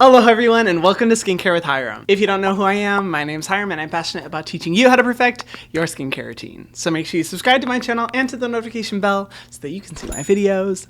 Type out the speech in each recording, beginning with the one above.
Hello everyone and welcome to Skincare with Hyram. If you don't know who I am, my name's Hyram and I'm passionate about teaching you how to perfect your skincare routine. So make sure you subscribe to my channel and to the notification bell so that you can see my videos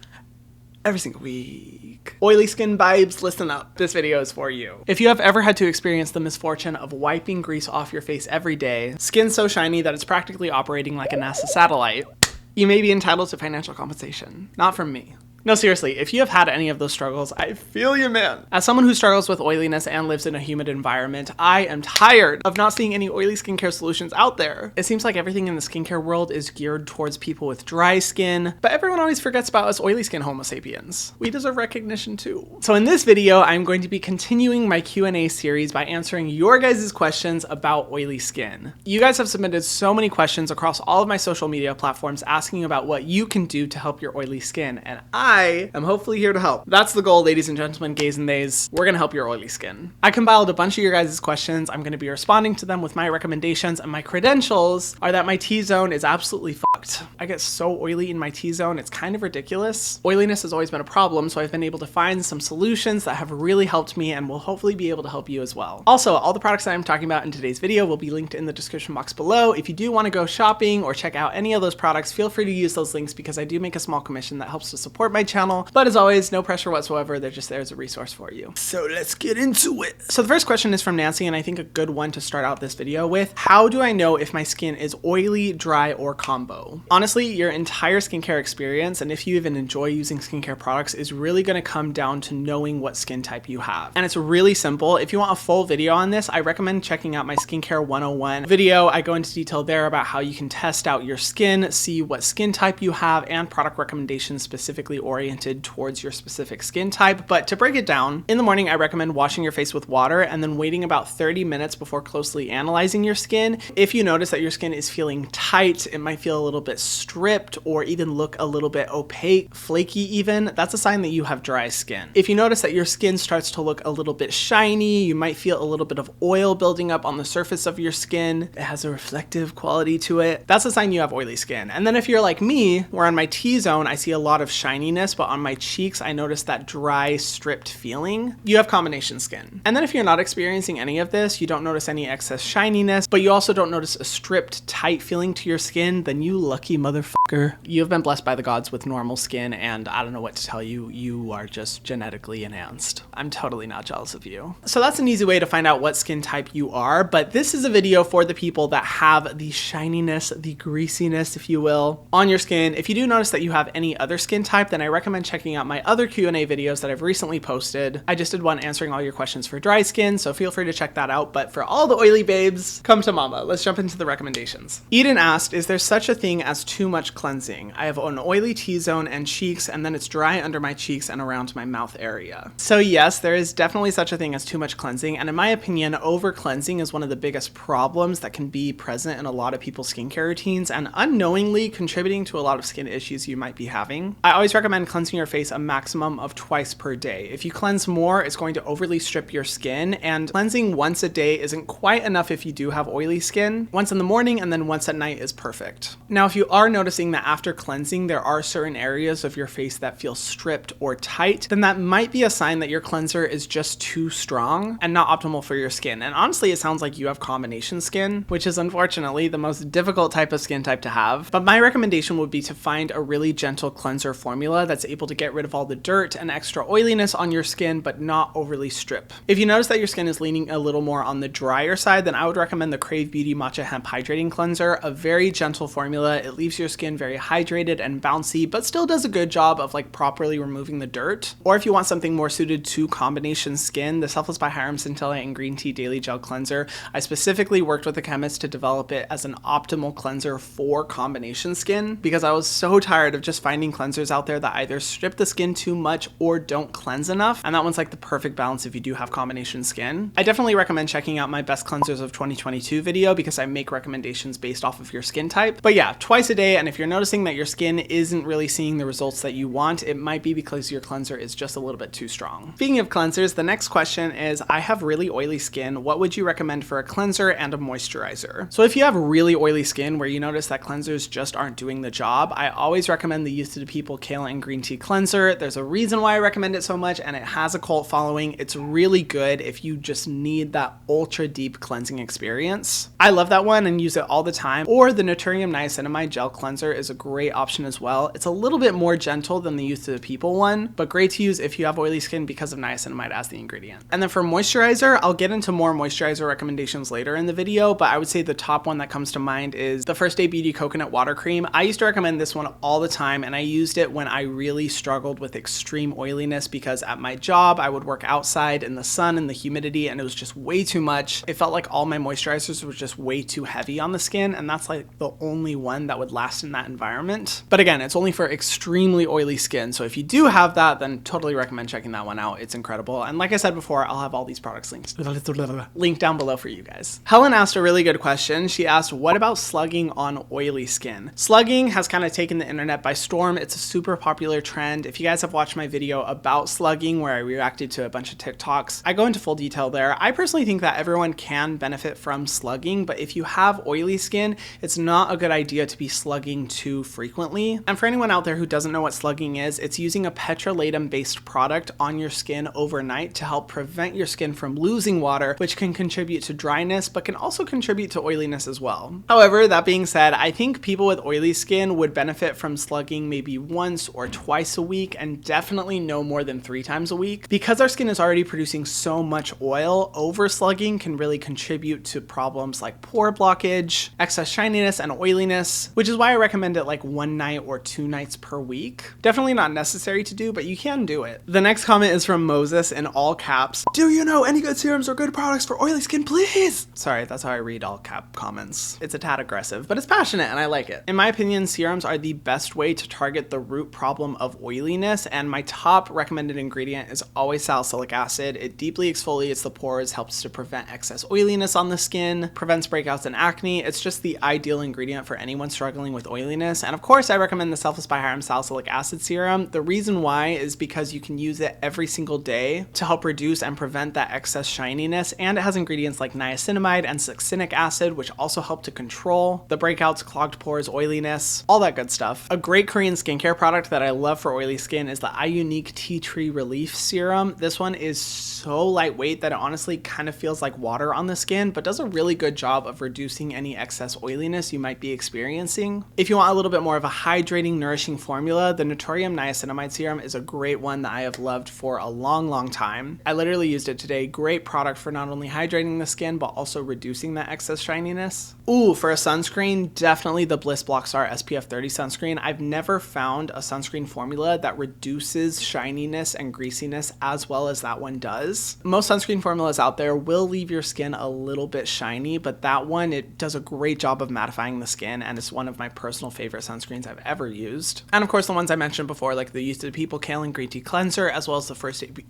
every single week. Oily skin vibes, listen up. This video is for you. If you have ever had to experience the misfortune of wiping grease off your face every day, skin so shiny that it's practically operating like a NASA satellite, you may be entitled to financial compensation. Not from me. No, seriously, if you have had any of those struggles, I feel you, man. As someone who struggles with oiliness and lives in a humid environment, I am tired of not seeing any oily skincare solutions out there. It seems like everything in the skincare world is geared towards people with dry skin, but everyone always forgets about us oily skin Homo sapiens. We deserve recognition too. So in this video, I'm going to be continuing my Q&A series by answering your guys' questions about oily skin. You guys have submitted so many questions across all of my social media platforms asking about what you can do to help your oily skin, and I am hopefully here to help. That's the goal, ladies and gentlemen, gays and theys. We're gonna help your oily skin. I compiled a bunch of your guys' questions. I'm gonna be responding to them with my recommendations, and my credentials are that my T-zone is absolutely fucked. I get so oily in my T-zone, it's kind of ridiculous. Oiliness has always been a problem, so I've been able to find some solutions that have really helped me and will hopefully be able to help you as well. Also, all the products that I'm talking about in today's video will be linked in the description box below. If you do want to go shopping or check out any of those products, feel free to use those links because I do make a small commission that helps to support my channel. But as always, no pressure whatsoever. They're just there as a resource for you. So let's get into it. So the first question is from Nancy, and I think a good one to start out this video with. How do I know if my skin is oily, dry, or combo? Honestly, your entire skincare experience, and if you even enjoy using skincare products, is really going to come down to knowing what skin type you have. And it's really simple. If you want a full video on this, I recommend checking out my Skincare 101 video. I go into detail there about how you can test out your skin, see what skin type you have, and product recommendations specifically oriented towards your specific skin type. But to break it down, in the morning, I recommend washing your face with water and then waiting about 30 minutes before closely analyzing your skin. If you notice that your skin is feeling tight, it might feel a little bit stripped or even look a little bit opaque, flaky even, that's a sign that you have dry skin. If you notice that your skin starts to look a little bit shiny, you might feel a little bit of oil building up on the surface of your skin, it has a reflective quality to it, that's a sign you have oily skin. And then if you're like me, where on my T-zone, I see a lot of shininess, but on my cheeks, I notice that dry, stripped feeling, you have combination skin. And then if you're not experiencing any of this, you don't notice any excess shininess, but you also don't notice a stripped, tight feeling to your skin, then you lucky motherfucker. You have been blessed by the gods with normal skin, and I don't know what to tell you, you are just genetically enhanced. I'm totally not jealous of you. So that's an easy way to find out what skin type you are, but this is a video for the people that have the shininess, the greasiness, if you will, on your skin. If you do notice that you have any other skin type, then I recommend checking out my other Q&A videos that I've recently posted. I just did one answering all your questions for dry skin, so feel free to check that out. But for all the oily babes, come to mama. Let's jump into the recommendations. Eden asked, is there such a thing as too much cleansing? I have an oily T-zone and cheeks, and then it's dry under my cheeks and around my mouth area. So yes, there is definitely such a thing as too much cleansing, and in my opinion, over cleansing is one of the biggest problems that can be present in a lot of people's skincare routines and unknowingly contributing to a lot of skin issues you might be having. I always recommend cleansing your face a maximum of twice per day. If you cleanse more, it's going to overly strip your skin, and cleansing once a day isn't quite enough if you do have oily skin. Once in the morning and then once at night is perfect. Now, if you are noticing that after cleansing, there are certain areas of your face that feel stripped or tight, then that might be a sign that your cleanser is just too strong and not optimal for your skin. And honestly, it sounds like you have combination skin, which is unfortunately the most difficult type of skin type to have. But my recommendation would be to find a really gentle cleanser formula that's able to get rid of all the dirt and extra oiliness on your skin, but not overly strip. If you notice that your skin is leaning a little more on the drier side, then I would recommend the Crave Beauty Matcha Hemp Hydrating Cleanser, a very gentle formula. It leaves your skin very hydrated and bouncy, but still does a good job of like properly removing the dirt. Or if you want something more suited to combination skin, the Selfless by Hyram Scintilla and Green Tea Daily Gel Cleanser, I specifically worked with a chemist to develop it as an optimal cleanser for combination skin because I was so tired of just finding cleansers out there that either strip the skin too much or don't cleanse enough, and that one's like the perfect balance if you do have combination skin. I definitely recommend checking out my best cleansers of 2022 video because I make recommendations based off of your skin type. But yeah, twice a day, and if you're you're noticing that your skin isn't really seeing the results that you want, it might be because your cleanser is just a little bit too strong. Speaking of cleansers, the next question is, I have really oily skin. What would you recommend for a cleanser and a moisturizer? So if you have really oily skin where you notice that cleansers just aren't doing the job, I always recommend the Youth to the People Kale and Green Tea Cleanser. There's a reason why I recommend it so much, and it has a cult following. It's really good if you just need that ultra deep cleansing experience. I love that one and use it all the time. Or the Naturium Niacinamide Gel Cleanser is a great option as well. It's a little bit more gentle than the Youth to the People one, but great to use if you have oily skin because of niacinamide as the ingredient. And then for moisturizer, I'll get into more moisturizer recommendations later in the video, but I would say the top one that comes to mind is the First Aid Beauty Coconut Water Cream. I used to recommend this one all the time, and I used it when I really struggled with extreme oiliness because at my job, I would work outside in the sun and the humidity, and it was just way too much. It felt like all my moisturizers were just way too heavy on the skin, and that's like the only one that would last in that environment. But again, it's only for extremely oily skin, so if you do have that, then totally recommend checking that one out. It's incredible. And like I said before, I'll have all these products linked down below for you guys. Helen asked a really good question. She asked, what about slugging on oily skin? Slugging has kind of taken the internet by storm. It's a super popular trend. If you guys have watched my video about slugging where I reacted to a bunch of TikToks, I go into full detail there. I personally think that everyone can benefit from slugging, but if you have oily skin, it's not a good idea to be slugging too frequently. And for anyone out there who doesn't know what slugging is, it's using a petrolatum based product on your skin overnight to help prevent your skin from losing water, which can contribute to dryness, but can also contribute to oiliness as well. However, that being said, I think people with oily skin would benefit from slugging maybe once or twice a week, and definitely no more than 3 times a week. Because our skin is already producing so much oil, over slugging can really contribute to problems like pore blockage, excess shininess, and oiliness, which is why I recommend it like 1 night or 2 nights per week. Definitely not necessary to do, but you can do it. The next comment is from Moses in all caps. Do you know any good serums or good products for oily skin, please? Sorry, that's how I read all cap comments. It's a tad aggressive, but it's passionate and I like it. In my opinion, serums are the best way to target the root problem of oiliness, and my top recommended ingredient is always salicylic acid. It deeply exfoliates the pores, helps to prevent excess oiliness on the skin, prevents breakouts and acne. It's just the ideal ingredient for anyone struggling with oiliness. And of course, I recommend the Selfless by Hyram Salicylic Acid Serum. The reason why is because you can use it every single day to help reduce and prevent that excess shininess, and it has ingredients like niacinamide and succinic acid, which also help to control the breakouts, clogged pores, oiliness, all that good stuff. A great Korean skincare product that I love for oily skin is the iUnique Tea Tree Relief Serum. This one is so lightweight that it honestly kind of feels like water on the skin, but does a really good job of reducing any excess oiliness you might be experiencing. If you want a little bit more of a hydrating, nourishing formula, the Naturium Niacinamide Serum is a great one that I have loved for a long time. I literally used it today. Great product for not only hydrating the skin, but also reducing that excess shininess. Ooh, for a sunscreen, definitely the Bliss Blockstar SPF 30 sunscreen. I've never found a sunscreen formula that reduces shininess and greasiness as well as that one does. Most sunscreen formulas out there will leave your skin a little bit shiny, but that one, it does a great job of mattifying the skin, and it's one of my personal favorite sunscreens I've ever used. And of course, the ones I mentioned before, like the Youth to the People Kale and Green Tea Cleanser, as well as the First Aid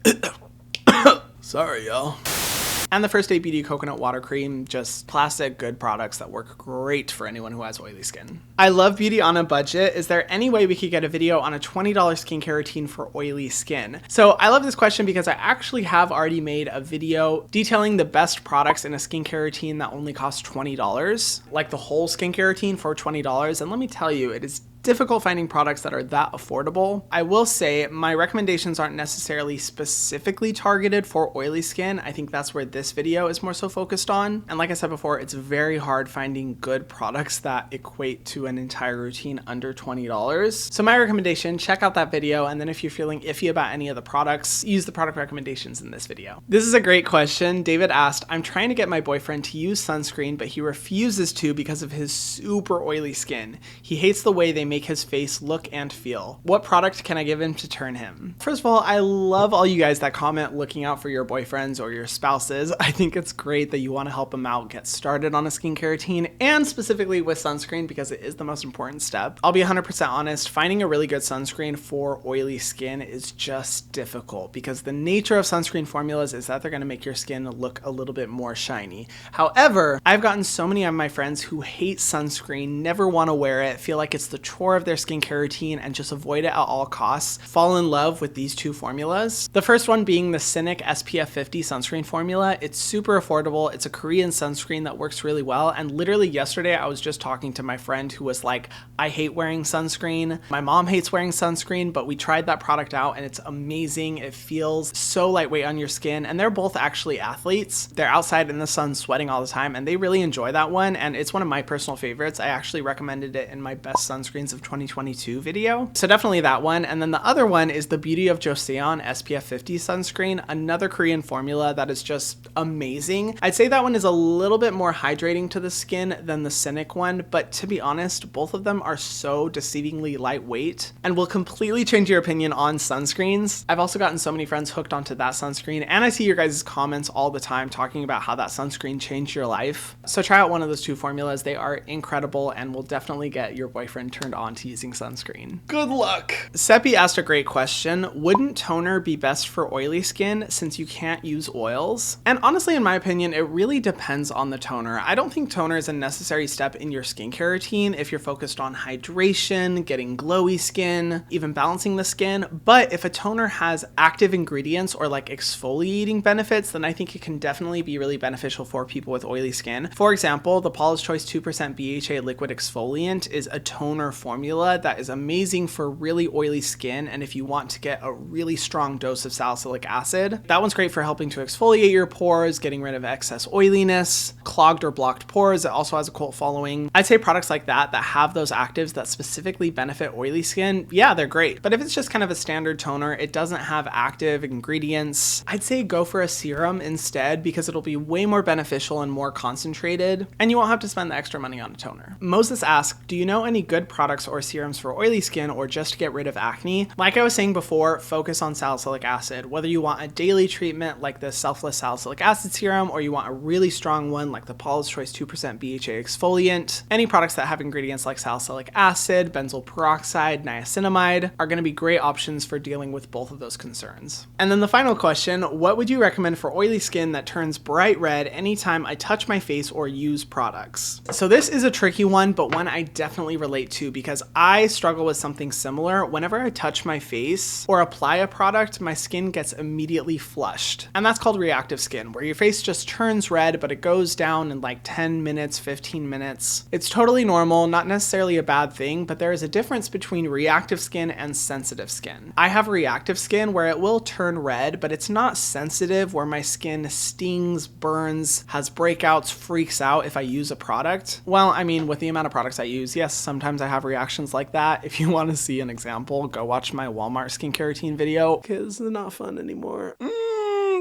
Sorry, y'all. And the First Aid Beauty Coconut Water Cream, just classic good products that work great for anyone who has oily skin. I love beauty on a budget. Is there any way we could get a video on a $20 skincare routine for oily skin? So I love this question because I actually have already made a video detailing the best products in a skincare routine that only costs $20, like the whole skincare routine for $20. And let me tell you, it is difficult finding products that are that affordable. I will say my recommendations aren't necessarily specifically targeted for oily skin. I think that's where this video is more so focused on. And like I said before, it's very hard finding good products that equate to an entire routine under $20. So my recommendation, check out that video. And then if you're feeling iffy about any of the products, use the product recommendations in this video. This is a great question. David asked, I'm trying to get my boyfriend to use sunscreen, but he refuses to because of his super oily skin. He hates the way they make his face look and feel. What product can I give him to turn him? First of all, I love all you guys that comment looking out for your boyfriends or your spouses. I think it's great that you want to help them out get started on a skincare routine, and specifically with sunscreen because it is the most important step. I'll be 100% honest, finding a really good sunscreen for oily skin is just difficult because the nature of sunscreen formulas is that they're going to make your skin look a little bit more shiny. However, I've gotten so many of my friends who hate sunscreen, never want to wear it, feel like it's the chore core of their skincare routine and just avoid it at all costs, fall in love with these two formulas. The first one being the Cynic SPF 50 sunscreen formula. It's super affordable. It's a Korean sunscreen that works really well. And literally yesterday, I was just talking to my friend who was like, I hate wearing sunscreen. My mom hates wearing sunscreen, but we tried that product out and it's amazing. It feels so lightweight on your skin. And they're both actually athletes. They're outside in the sun sweating all the time and they really enjoy that one. And it's one of my personal favorites. I actually recommended it in my best sunscreens of 2022 video. So definitely that one. And then the other one is the Beauty of Joseon SPF 50 sunscreen, another Korean formula that is just amazing. I'd say that one is a little bit more hydrating to the skin than the Cynic one, but to be honest, both of them are so deceivingly lightweight and will completely change your opinion on sunscreens. I've also gotten so many friends hooked onto that sunscreen, and I see your guys' comments all the time talking about how that sunscreen changed your life. So try out one of those two formulas. They are incredible and will definitely get your boyfriend turned on to using sunscreen. Good luck. Seppi asked a great question. Wouldn't toner be best for oily skin since you can't use oils? And honestly, in my opinion, it really depends on the toner. I don't think toner is a necessary step in your skincare routine if you're focused on hydration, getting glowy skin, even balancing the skin. But if a toner has active ingredients or like exfoliating benefits, then I think it can definitely be really beneficial for people with oily skin. For example, the Paula's Choice 2% BHA liquid exfoliant is a toner formula that is amazing for really oily skin. And if you want to get a really strong dose of salicylic acid, that one's great for helping to exfoliate your pores, getting rid of excess oiliness, clogged or blocked pores. It also has a cult following. I'd say products like that have those actives that specifically benefit oily skin, yeah, they're great. But if it's just kind of a standard toner, it doesn't have active ingredients, I'd say go for a serum instead because it'll be way more beneficial and more concentrated, and you won't have to spend the extra money on a toner. Moses asked, do you know any good products or serums for oily skin or just to get rid of acne? Like I was saying before, focus on salicylic acid. Whether you want a daily treatment like the Selfless Salicylic Acid Serum or you want a really strong one like the Paula's Choice 2% BHA exfoliant, any products that have ingredients like salicylic acid, benzoyl peroxide, niacinamide are going to be great options for dealing with both of those concerns. And then the final question, what would you recommend for oily skin that turns bright red anytime I touch my face or use products? So this is a tricky one, but one I definitely relate to because I struggle with something similar. Whenever I touch my face or apply a product, my skin gets immediately flushed. And that's called reactive skin, where your face just turns red, but it goes down in like 10 minutes, 15 minutes. It's totally normal, not necessarily a bad thing, but there is a difference between reactive skin and sensitive skin. I have reactive skin where it will turn red, but it's not sensitive where my skin stings, burns, has breakouts, freaks out if I use a product. Well, I mean, with the amount of products I use, yes, sometimes I have reactions like that. If you want to see an example, go watch my Walmart skincare routine video because it's not fun anymore.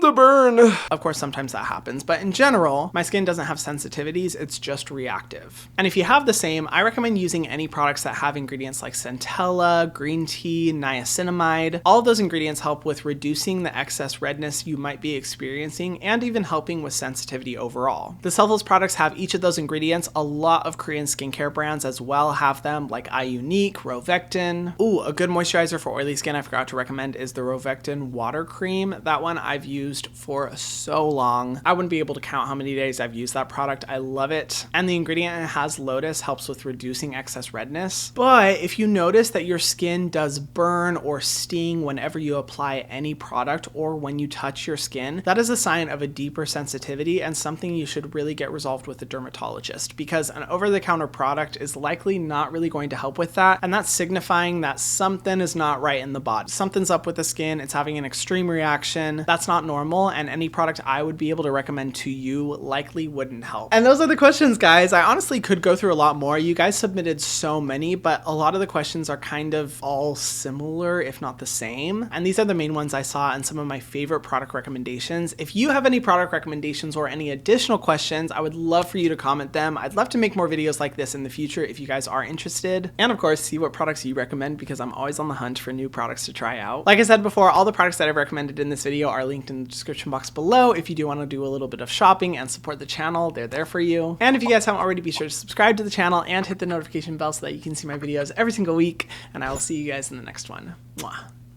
The burn. Of course, sometimes that happens, but in general, my skin doesn't have sensitivities, it's just reactive. And if you have the same, I recommend using any products that have ingredients like centella, green tea, niacinamide. All of those ingredients help with reducing the excess redness you might be experiencing and even helping with sensitivity overall. The Selfless products have each of those ingredients. A lot of Korean skincare brands as well have them, like iUnique, Rovectin. Ooh, a good moisturizer for oily skin I forgot to recommend is the Rovectin Water Cream. That one I've used for so long. I wouldn't be able to count how many days I've used that product. I love it. And the ingredient it has, lotus, helps with reducing excess redness. But if you notice that your skin does burn or sting whenever you apply any product or when you touch your skin, that is a sign of a deeper sensitivity and something you should really get resolved with a dermatologist, because an over-the-counter product is likely not really going to help with that. And that's signifying that something is not right in the body. Something's up with the skin. It's having an extreme reaction. That's not normal. And any product I would be able to recommend to you likely wouldn't help. And those are the questions, guys. I honestly could go through a lot more. You guys submitted so many, but a lot of the questions are kind of all similar, if not the same. And these are the main ones I saw and some of my favorite product recommendations. If you have any product recommendations or any additional questions, I would love for you to comment them. I'd love to make more videos like this in the future if you guys are interested. And of course, see what products you recommend because I'm always on the hunt for new products to try out. Like I said before, all the products that I've recommended in this video are linked in the description box below. If you do want to do a little bit of shopping and support the channel, they're there for you. And if you guys haven't already, be sure to subscribe to the channel and hit the notification bell so that you can see my videos every single week. And I will see you guys in the next one. Mwah.